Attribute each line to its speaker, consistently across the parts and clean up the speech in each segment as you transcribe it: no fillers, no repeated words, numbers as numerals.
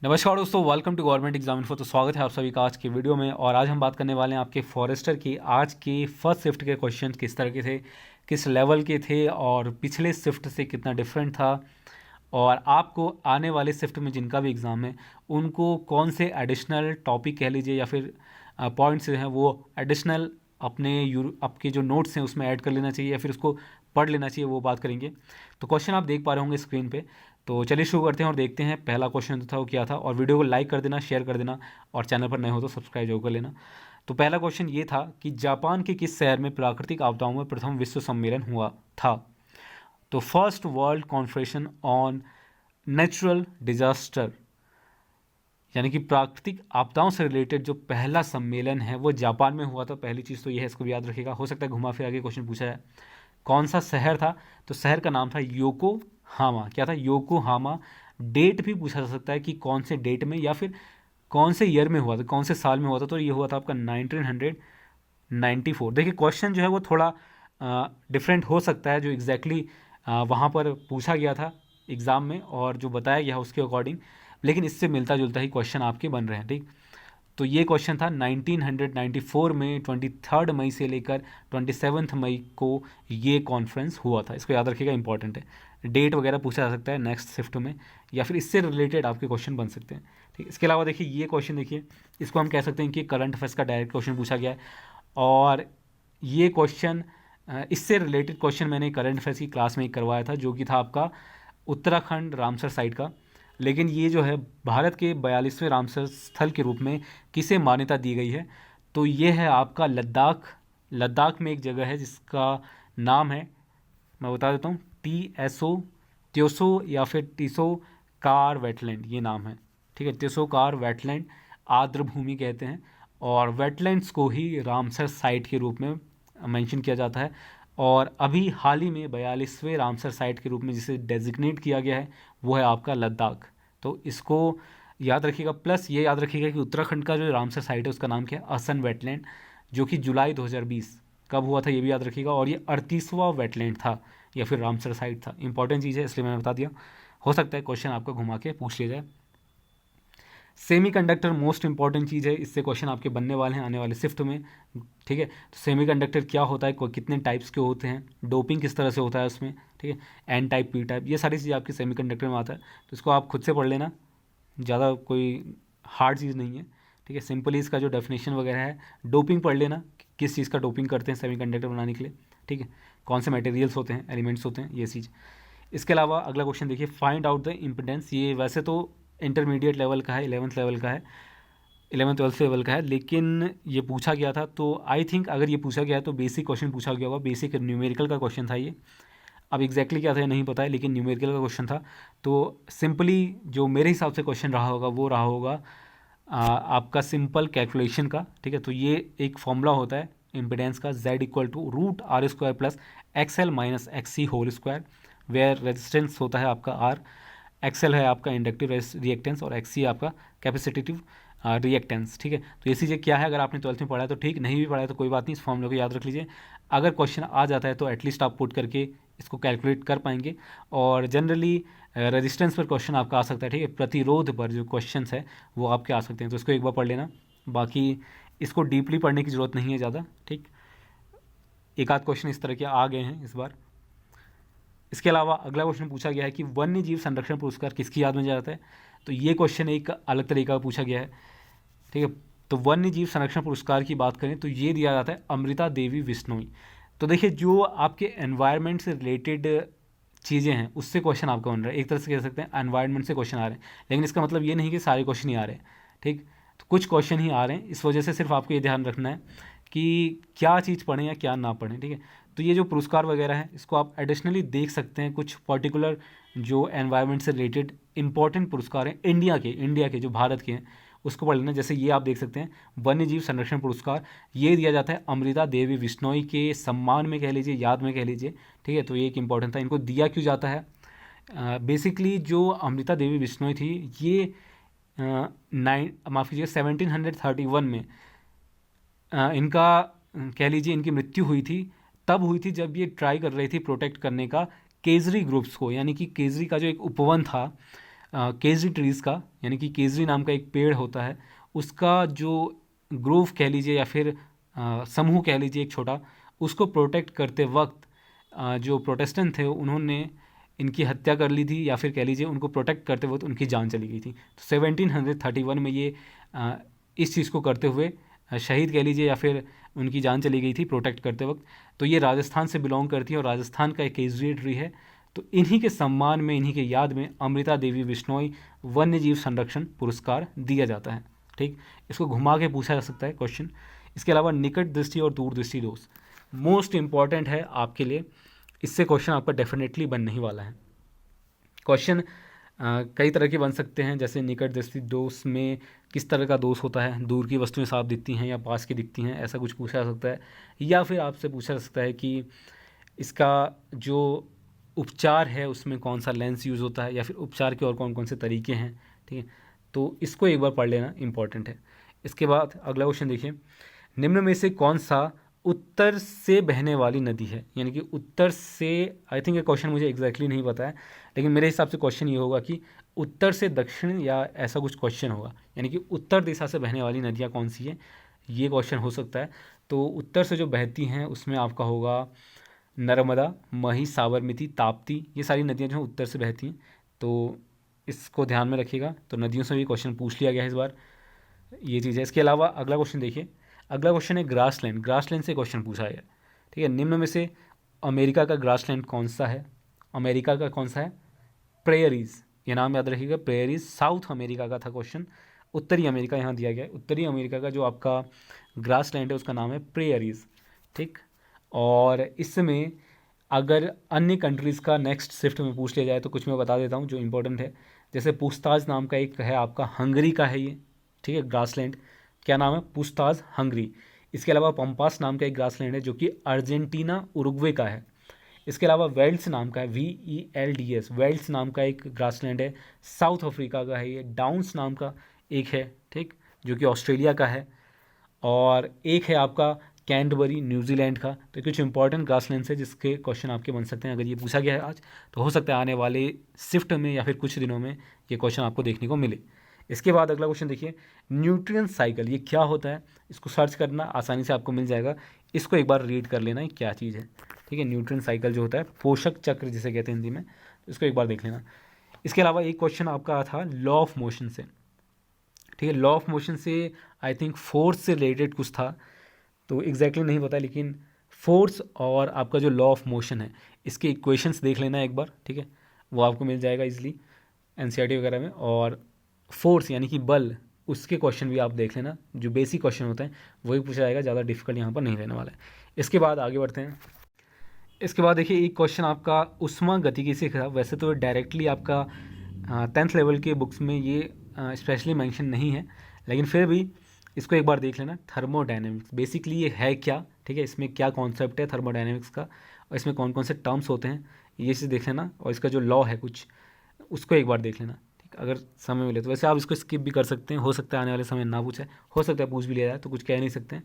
Speaker 1: नमस्कार दोस्तों, welcome to government exam info. तो स्वागत है आप सभी का आज के वीडियो में। और आज हम बात करने वाले हैं आपके फॉरेस्टर की आज के फर्स्ट शिफ्ट के क्वेश्चन किस तरह के थे, किस लेवल के थे और पिछले शिफ्ट से कितना डिफरेंट था, और आपको आने वाले शिफ्ट में जिनका भी एग्ज़ाम है उनको कौन से एडिशनल टॉपिक कह लीजिए या फिर पॉइंट्स जो हैं वो एडिशनल आपके जो नोट्स हैं उसमें ऐड कर लेना चाहिए या फिर उसको पढ़ लेना चाहिए, वो बात करेंगे। तो क्वेश्चन आप देख पा रहे होंगे स्क्रीन पे। तो चलिए शुरू करते हैं और देखते हैं पहला क्वेश्चन जो था वो क्या था। और वीडियो को लाइक कर देना, शेयर कर देना और चैनल पर नए हो तो सब्सक्राइब जरूर कर लेना। तो पहला क्वेश्चन ये था कि जापान के किस शहर में प्राकृतिक आपदाओं में प्रथम विश्व सम्मेलन हुआ था। तो first world conference on natural disaster, यानी कि प्राकृतिक आपदाओं से रिलेटेड जो पहला सम्मेलन है वो जापान में हुआ था। पहली चीज़ तो ये है, इसको भी याद रखिएगा। हो सकता है घुमा फिरा के क्वेश्चन पूछा जाए। कौन सा शहर था, तो शहर का नाम था योकोहामा। क्या था? योकोहामा। डेट भी पूछा जा सकता है कि कौन से डेट में या फिर कौन से ईयर में हुआ था, कौन से साल में हुआ था। तो ये हुआ था आपका 1994। देखिए क्वेश्चन जो है वो थोड़ा डिफरेंट हो सकता है, जो एग्जैक्टली वहाँ पर पूछा गया था एग्ज़ाम में और जो बताया गया उसके अकॉर्डिंग, लेकिन इससे मिलता जुलता ही क्वेश्चन आपके बन रहे हैं। ठीक, तो ये क्वेश्चन था 1994 में 23 मई से लेकर 27 मई को ये कॉन्फ्रेंस हुआ था। इसको याद रखिएगा, इंपॉर्टेंट है। डेट वगैरह पूछा जा सकता है नेक्स्ट शिफ्ट में या फिर इससे रिलेटेड आपके क्वेश्चन बन सकते हैं। ठीक, इसके अलावा देखिए ये क्वेश्चन, देखिए इसको हम कह सकते हैं कि करंट अफेयर्स का डायरेक्ट क्वेश्चन पूछा गया है। और ये क्वेश्चन इससे रिलेटेड क्वेश्चन मैंने करंट अफेयर्स की क्लास में ही करवाया था, जो कि था आपका उत्तराखंड रामसर साइट का। लेकिन ये जो है भारत के 42वें रामसर स्थल के रूप में किसे मान्यता दी गई है, तो ये है आपका लद्दाख। लद्दाख में एक जगह है जिसका नाम है, मैं बता देता हूँ, TSO, त्योसो या फिर टीसो कार वेटलैंड, ये नाम है। ठीक है, त्योसो कार वेटलैंड आर्द्र भूमि कहते हैं। और वेटलैंड्स को ही रामसर साइट के रूप में मेंशन किया जाता है। और अभी हाल ही में 42वें रामसर साइट के रूप में जिसे डेजिग्नेट किया गया है वो है आपका लद्दाख। तो इसको याद रखिएगा। प्लस ये याद रखिएगा कि उत्तराखंड का जो रामसर साइट है उसका नाम क्या है? असम वेटलैंड, जो कि जुलाई 2020 कब हुआ था ये भी याद रखिएगा। और ये 38वां वेटलैंड था या फिर रामसर साइट था। इंपॉर्टेंट चीज़ है इसलिए मैंने बता दिया। हो सकता है क्वेश्चन आपका घुमा के पूछ लिया जाए। सेमीकंडक्टर मोस्ट इंपॉर्टेंट चीज़ है, इससे क्वेश्चन आपके बनने वाले हैं आने वाले शिफ्ट में। ठीक है, तो सेमीकंडक्टर क्या होता है, कितने टाइप्स के होते हैं, डोपिंग किस तरह से होता है उसमें। ठीक है, एन टाइप, पी टाइप, ये सारी चीज़ें आपके सेमीकंडक्टर में आता है। तो इसको आप खुद से पढ़ लेना, ज़्यादा कोई हार्ड चीज़ नहीं है। ठीक है, सिंपली इसका जो डेफिनेशन वगैरह है, डोपिंग पढ़ लेना, किस चीज़ का डोपिंग करते हैं सेमीकंडक्टर बनाने के लिए। ठीक है, कौन से मटेरियल्स होते हैं, एलिमेंट्स होते हैं, ये चीज़। इसके अलावा अगला क्वेश्चन देखिए, फाइंड आउट द इम्पिडेंस। ये वैसे तो इंटरमीडिएट लेवल का है, 11th लेवल का है, 11th 12th लेवल का है, लेकिन ये पूछा गया था। तो आई थिंक अगर ये पूछा गया है तो बेसिक क्वेश्चन पूछा गया होगा, बेसिक न्यूमेरिकल का क्वेश्चन था ये। अब एग्जैक्टली क्या था ये नहीं पता है, लेकिन न्यूमेरिकल का क्वेश्चन था। तो सिंपली जो मेरे हिसाब से क्वेश्चन रहा होगा वो रहा होगा आपका सिंपल कैलकुलेशन का। ठीक है, तो ये एक फॉर्मूला होता है इम्पिडेंस का, Z = √R² + XL - XC whole square, where resistance होता है आपका R, XL है आपका इंडक्टिव रिएक्टेंस और XC आपका कैपेसिटिव रिएक्टेंस। ठीक है, तो ये चीज़ें क्या है, अगर आपने 12th में पढ़ा है तो ठीक, नहीं भी पढ़ा है तो कोई बात नहीं, इस फॉर्मूले को याद रख लीजिए। अगर क्वेश्चन आ जाता है तो एटलीस्ट आप पुट करके इसको कैलकुलेट कर पाएंगे। और जनरली रेजिस्टेंस पर क्वेश्चन आपका आ सकता है। ठीक है, प्रतिरोध पर जो क्वेश्चन है वो आपके आ सकते हैं, तो इसको एक बार पढ़ लेना। बाकी इसको डीपली पढ़ने की ज़रूरत नहीं है ज़्यादा। ठीक, एक आध क्वेश्चन इस तरह के आ गए हैं इस बार। इसके अलावा अगला क्वेश्चन पूछा गया है कि वन्य जीव संरक्षण पुरस्कार किसकी याद में जाता है। तो ये क्वेश्चन एक अलग तरीका का पूछा गया है। ठीक है, तो वन्य जीव संरक्षण पुरस्कार की बात करें तो ये दिया जाता है अमृता देवी बिश्नोई। तो देखिए जो आपके एनवायरनमेंट से रिलेटेड चीज़ें हैं उससे क्वेश्चन आपका बन रहा है। एक तरह से कह सकते हैं एनवायरनमेंट से क्वेश्चन आ रहे हैं, लेकिन इसका मतलब ये नहीं कि सारे क्वेश्चन ही आ रहे हैं। ठीक, तो कुछ क्वेश्चन ही आ रहे हैं, इस वजह से सिर्फ आपको ये ध्यान रखना है कि क्या चीज़ पढ़ें या क्या ना पढ़ें। ठीक है, तो ये जो पुरस्कार वगैरह है इसको आप एडिशनली देख सकते हैं। कुछ पर्टिकुलर जो एनवायरनमेंट से रिलेटेड इंपॉर्टेंट पुरस्कार हैं इंडिया के जो भारत के हैं उसको पढ़ लेना। जैसे ये आप देख सकते हैं वन्य जीव संरक्षण पुरस्कार, ये दिया जाता है अमृता देवी बिश्नोई के सम्मान में कह लीजिए, याद में कह लीजिए। ठीक है, तो ये एक इंपॉर्टेंट था। इनको दिया क्यों जाता है? बेसिकली जो अमृता देवी बिश्नोई थी ये माफ़ कीजिए 1731 में इनका कह लीजिए इनकी मृत्यु हुई थी। तब हुई थी जब ये ट्राई कर रही थी प्रोटेक्ट करने का केजरी ग्रुप्स को, यानी कि केजरी का जो एक उपवन था केसरी ट्रीज़ का, यानी कि केसरी नाम का एक पेड़ होता है, उसका जो ग्रोव कह लीजिए या फिर समूह कह लीजिए एक छोटा, उसको प्रोटेक्ट करते वक्त जो प्रोटेस्टेंट थे उन्होंने इनकी हत्या कर ली थी, या फिर कह लीजिए उनको प्रोटेक्ट करते वक्त उनकी जान चली गई थी। तो 1731 में ये इस चीज़ को करते हुए शहीद कह लीजिए या फिर उनकी जान चली गई थी प्रोटेक्ट करते वक्त। तो ये राजस्थान से बिलोंग करती है और राजस्थान का एक केसरी ट्री है। तो इन्हीं के सम्मान में, इन्हीं के याद में अमृता देवी बिश्नोई वन्य जीव संरक्षण पुरस्कार दिया जाता है। ठीक, इसको घुमा के पूछा जा सकता है क्वेश्चन। इसके अलावा निकट दृष्टि और दूर दृष्टि दोष मोस्ट इंपॉर्टेंट है आपके लिए, इससे क्वेश्चन आपका डेफिनेटली बनने ही वाला है। क्वेश्चन कई तरह के बन सकते हैं, जैसे निकट दृष्टि दोष में किस तरह का दोष होता है, दूर की वस्तुएं साफ दिखती हैं या पास की दिखती हैं, ऐसा कुछ पूछा जा सकता है। या फिर आपसे पूछा जा सकता है कि इसका जो उपचार है उसमें कौन सा लेंस यूज़ होता है, या फिर उपचार के और कौन कौन से तरीके हैं। ठीक है, तो इसको एक बार पढ़ लेना इंपॉर्टेंट है। इसके बाद अगला क्वेश्चन देखिए, निम्न में से कौन सा उत्तर से बहने वाली नदी है, यानी कि उत्तर से, आई थिंक ये क्वेश्चन मुझे एग्जैक्टली नहीं पता है, लेकिन मेरे हिसाब से क्वेश्चन ये होगा कि उत्तर से दक्षिण या ऐसा कुछ क्वेश्चन होगा, यानी कि उत्तर दिशा से बहने वाली नदियाँ कौन सी है, ये क्वेश्चन हो सकता है। तो उत्तर से जो बहती हैं उसमें आपका होगा नर्मदा, मही, साबरमती, ताप्ती, ये सारी नदियाँ जो हैं उत्तर से बहती हैं, तो इसको ध्यान में रखिएगा। तो नदियों से भी क्वेश्चन पूछ लिया गया है इस बार, ये चीज़ है। इसके अलावा अगला क्वेश्चन देखिए, अगला क्वेश्चन है ग्रासलैंड। ग्रासलैंड से क्वेश्चन पूछा है, ठीक है। निम्न में से अमेरिका का ग्रासलैंड कौन सा है, अमेरिका का कौन सा है, प्रेयरीज, ये नाम याद रखिएगा, प्रेयरीज। साउथ अमेरिका का था क्वेश्चन, उत्तरी अमेरिका यहाँ दिया गया है। उत्तरी अमेरिका का जो आपका ग्रासलैंड है उसका नाम है प्रेयरीज, ठीक। और इसमें अगर अन्य कंट्रीज़ का नेक्स्ट शिफ्ट में पूछ लिया जाए तो कुछ मैं बता देता हूँ जो इंपॉर्टेंट है। जैसे पूछताछ नाम का एक है आपका, हंगरी का है ये, ठीक है, ग्रासलैंड, क्या नाम है, पूछताछ, हंगरी। इसके अलावा पंपास नाम का एक ग्रासलैंड है जो कि अर्जेंटीना, उरुग्वे का है। इसके अलावा वेल्स नाम का है, VELDS, वेल्स नाम का एक ग्रासलैंड है, साउथ अफ्रीका का है ये। डाउन्स नाम का एक है, ठीक, जो कि ऑस्ट्रेलिया का है। और एक है आपका कैंटबरी, न्यूजीलैंड का। तो कुछ इंपॉर्टेंट ग्रासलैंड्स है जिसके क्वेश्चन आपके बन सकते हैं। अगर ये पूछा गया है आज तो हो सकता है आने वाले शिफ्ट में या फिर कुछ दिनों में ये क्वेश्चन आपको देखने को मिले। इसके बाद अगला क्वेश्चन देखिए, न्यूट्रिएंट साइकिल, ये क्या होता है, इसको सर्च करना आसानी से आपको मिल जाएगा। इसको एक बार रीड कर लेना, ये क्या चीज़ है, ठीक है। न्यूट्रिएंट साइकिल जो होता है, पोषक चक्र जिसे कहते हैं हिंदी में, तो इसको एक बार देख लेना। इसके अलावा एक क्वेश्चन आपका था लॉ ऑफ मोशन से, ठीक है। लॉ ऑफ मोशन से आई थिंक फोर्स से रिलेटेड कुछ था, तो एग्जैक्टली नहीं पता, लेकिन फोर्स और आपका जो लॉ ऑफ मोशन है इसके इक्वेशंस देख लेना एक बार, ठीक है। वो आपको मिल जाएगा इजली NCERT वगैरह में। और फोर्स यानी कि बल, उसके क्वेश्चन भी आप देख लेना, जो बेसिक क्वेश्चन होते हैं वही पूछा जाएगा, ज़्यादा डिफिकल्ट यहाँ पर नहीं रहने वाला है। इसके बाद आगे बढ़ते हैं। इसके बाद देखिए एक क्वेश्चन आपका उष्मा गतिकी से था। वैसे तो डायरेक्टली आपका 10th लेवल के बुक्स में ये स्पेशली मेंशन नहीं है, लेकिन फिर भी इसको एक बार देख लेना। थर्मोडायनेमिक्स बेसिकली ये है क्या, ठीक है, इसमें क्या कॉन्सेप्ट है थर्मोडायनेमिक्स का, और इसमें कौन कौन से टर्म्स होते हैं, ये चीज़ देख लेना। और इसका जो लॉ है कुछ, उसको एक बार देख लेना, ठीक, अगर समय मिले तो। वैसे आप इसको स्किप भी कर सकते हैं, हो सकता है आने वाले समय ना पूछे, हो सकता है पूछ भी लिया जाए, तो कुछ कह नहीं सकते हैं।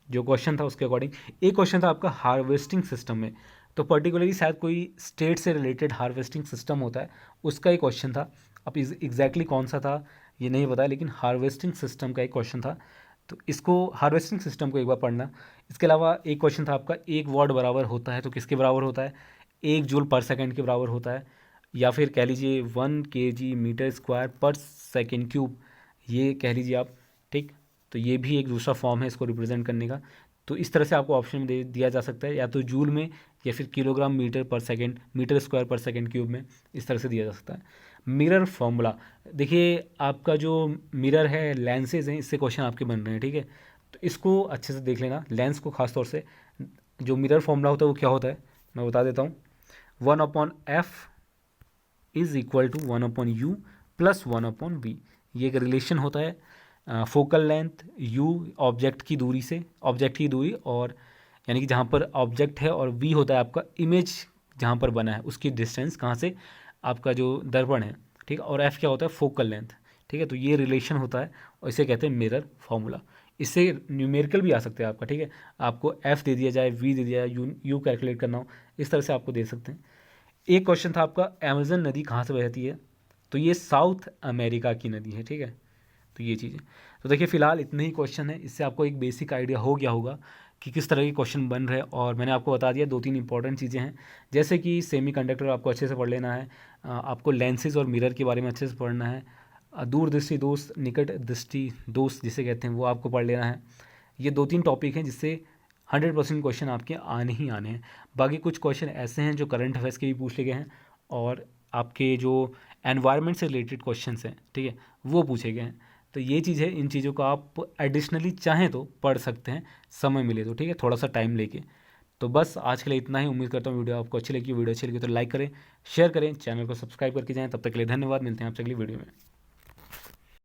Speaker 1: जो क्वेश्चन था उसके अकॉर्डिंग। एक क्वेश्चन था आपका हार्वेस्टिंग सिस्टम में, तो पर्टिकुलरली शायद कोई स्टेट से रिलेटेड हार्वेस्टिंग सिस्टम होता है, उसका एक क्वेश्चन था। अब एग्जैक्टली कौन सा था ये नहीं पता, लेकिन हार्वेस्टिंग सिस्टम का एक क्वेश्चन था, तो इसको हार्वेस्टिंग सिस्टम को एक बार पढ़ना। इसके अलावा एक क्वेश्चन था आपका, 1 वाट बराबर होता है तो किसके बराबर होता है, 1 जूल पर सेकंड के बराबर होता है, या फिर कह लीजिए 1 kg मीटर स्क्वायर पर सेकंड क्यूब, ये कह लीजिए आप, ठीक। तो ये भी एक दूसरा फॉर्म है इसको रिप्रेजेंट करने का। तो इस तरह से आपको ऑप्शन में दिया जा सकता है, या तो जूल में, या फिर किलोग्राम मीटर पर सेकंड, मीटर स्क्वायर पर सेकंड क्यूब में, इस तरह से दिया जा सकता है। मिरर फॉर्मूला, देखिए आपका जो मिरर है, लेंसेज हैं, इससे क्वेश्चन आपके बन रहे हैं, ठीक है। तो इसको अच्छे से देख लेना, लेंस को खास तौर से। जो मिरर फॉर्मूला होता है वो क्या होता है मैं बता देता हूँ। 1/f is equal to 1/u plus 1/v, ये एक रिलेशन होता है फोकल लेंथ u ऑब्जेक्ट की दूरी से, ऑब्जेक्ट की दूरी, और यानी कि जहाँ पर ऑब्जेक्ट है, और v होता है आपका इमेज जहाँ पर बना है उसकी डिस्टेंस, कहाँ से, आपका जो दर्पण है, ठीक है। और f क्या होता है, फोकल लेंथ, ठीक है। तो ये रिलेशन होता है और इसे कहते हैं मिरर फार्मूला। इससे न्यूमेरिकल भी आ सकते हैं आपका, ठीक है। आपको f दे दिया जाए, v दे दिया जाए, u कैलकुलेट करना हो, इस तरह से आपको दे सकते हैं। एक क्वेश्चन था आपका, अमेजन नदी कहाँ से बहती है, तो ये साउथ अमेरिका की नदी है, ठीक है। तो ये चीज़ है। तो देखिए फ़िलहाल इतने ही क्वेश्चन है, इससे आपको एक बेसिक आइडिया हो गया होगा कि किस तरह के क्वेश्चन बन रहे हैं। और मैंने आपको बता दिया 2-3 इंपॉर्टेंट चीज़ें हैं, जैसे कि सेमीकंडक्टर आपको अच्छे से पढ़ लेना है, आपको लेंसेज और मिरर के बारे में अच्छे से पढ़ना है, दूरदृष्टि दोष, निकट दृष्टि दोष जिसे कहते हैं वो आपको पढ़ लेना है। ये 2-3 टॉपिक हैं जिससे 100% क्वेश्चन आपके आने ही आने हैं। बाकी कुछ क्वेश्चन ऐसे हैं जो करंट अफेयर्स के भी पूछ लिए गए हैं और आपके जो एनवायरनमेंट से रिलेटेड क्वेश्चंस हैं, ठीक है, वो पूछे गए हैं। तो ये चीज़ है, इन चीज़ों को आप एडिशनली चाहें तो पढ़ सकते हैं, समय मिले तो, ठीक है, थोड़ा सा टाइम लेके। तो बस आज के लिए इतना ही। उम्मीद करता हूँ वीडियो आपको अच्छी लगी। वीडियो अच्छी लगी तो लाइक करें, शेयर करें, चैनल को सब्सक्राइब करके जाएँ। तब तक के लिए धन्यवाद, मिलते हैं आपसे अगली वीडियो में।